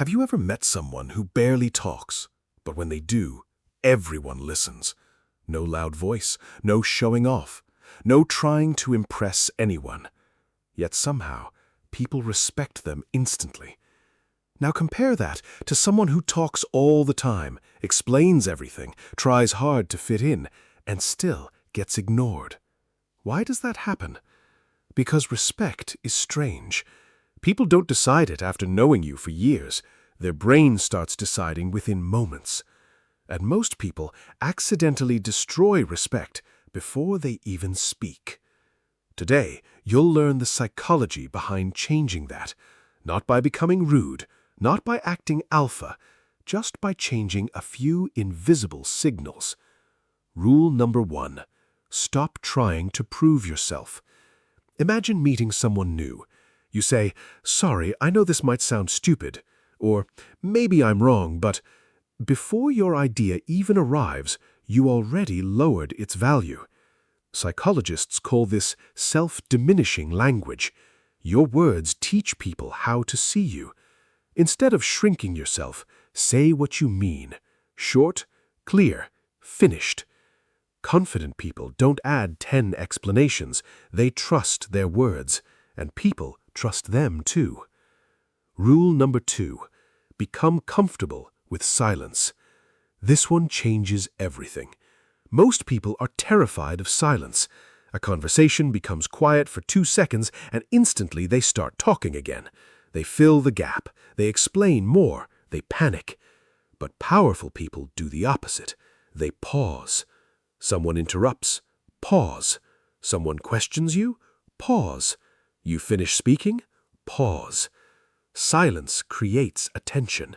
Have you ever met someone who barely talks, but when they do, everyone listens? No loud voice, no showing off, no trying to impress anyone. Yet somehow, people respect them instantly. Now compare that to someone who talks all the time, explains everything, tries hard to fit in, and still gets ignored. Why does that happen? Because respect is strange. People don't decide it after knowing you for years. Their brain starts deciding within moments. And most people accidentally destroy respect before they even speak. Today, you'll learn the psychology behind changing that, not by becoming rude, not by acting alpha, just by changing a few invisible signals. Rule number 1. Stop trying to prove yourself. Imagine meeting someone new. You say, "Sorry, I know this might sound stupid," or "Maybe I'm wrong, but..." Before your idea even arrives, you already lowered its value. Psychologists call this self-diminishing language. Your words teach people how to see you. Instead of shrinking yourself, say what you mean. Short, clear, finished. Confident people don't add 10 explanations. They trust their words, and people trust them too. Rule number 2. Become comfortable with silence. This one changes everything. Most people are terrified of silence. A conversation becomes quiet for 2 seconds, and instantly they start talking again. They fill the gap. They explain more. They panic. But powerful people do the opposite. They pause. Someone interrupts. Pause. Someone questions you. Pause. You finish speaking. Pause. Silence creates attention.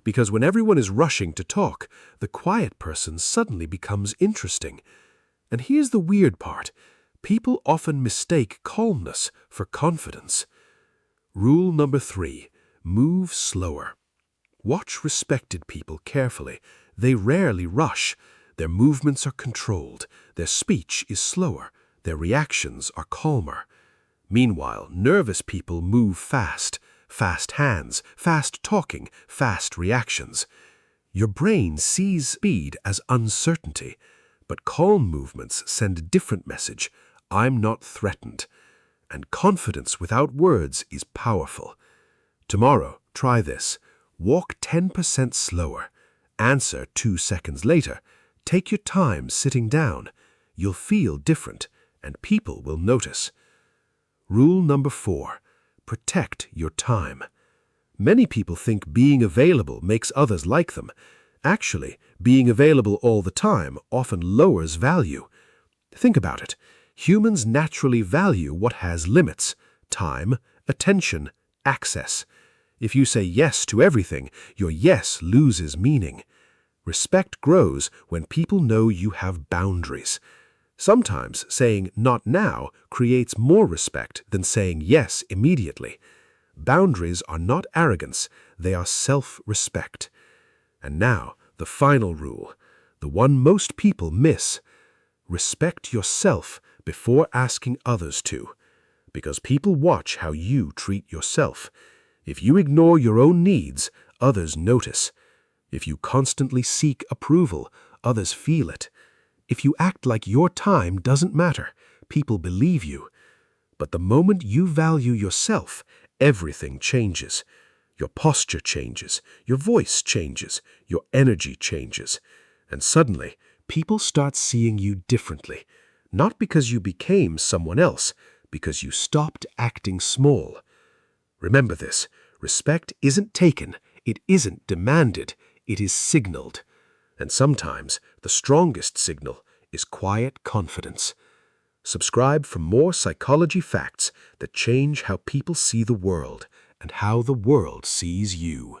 Because when everyone is rushing to talk, the quiet person suddenly becomes interesting. And here's the weird part. People often mistake calmness for confidence. Rule number 3. Move slower. Watch respected people carefully. They rarely rush. Their movements are controlled. Their speech is slower. Their reactions are calmer. Meanwhile, nervous people move fast. Fast hands, fast talking, fast reactions. Your brain sees speed as uncertainty, but calm movements send a different message. I'm not threatened. And confidence without words is powerful. Tomorrow, try this. Walk 10% slower. Answer 2 seconds later. Take your time sitting down. You'll feel different, and people will notice. Rule number 4. Protect your time. Many people think being available makes others like them. Actually, being available all the time often lowers value. Think about it. Humans naturally value what has limits: time, attention, access. If you say yes to everything, your yes loses meaning. Respect grows when people know you have boundaries. Sometimes saying "not now" creates more respect than saying yes immediately. Boundaries are not arrogance, they are self-respect. And now, the final rule, the one most people miss. Respect yourself before asking others to, because people watch how you treat yourself. If you ignore your own needs, others notice. If you constantly seek approval, others feel it. If you act like your time doesn't matter, people believe you. But the moment you value yourself, everything changes. Your posture changes, your voice changes, your energy changes. And suddenly, people start seeing you differently. Not because you became someone else, because you stopped acting small. Remember this, respect isn't taken, it isn't demanded, it is signaled. And sometimes the strongest signal is quiet confidence. Subscribe for more psychology facts that change how people see the world and how the world sees you.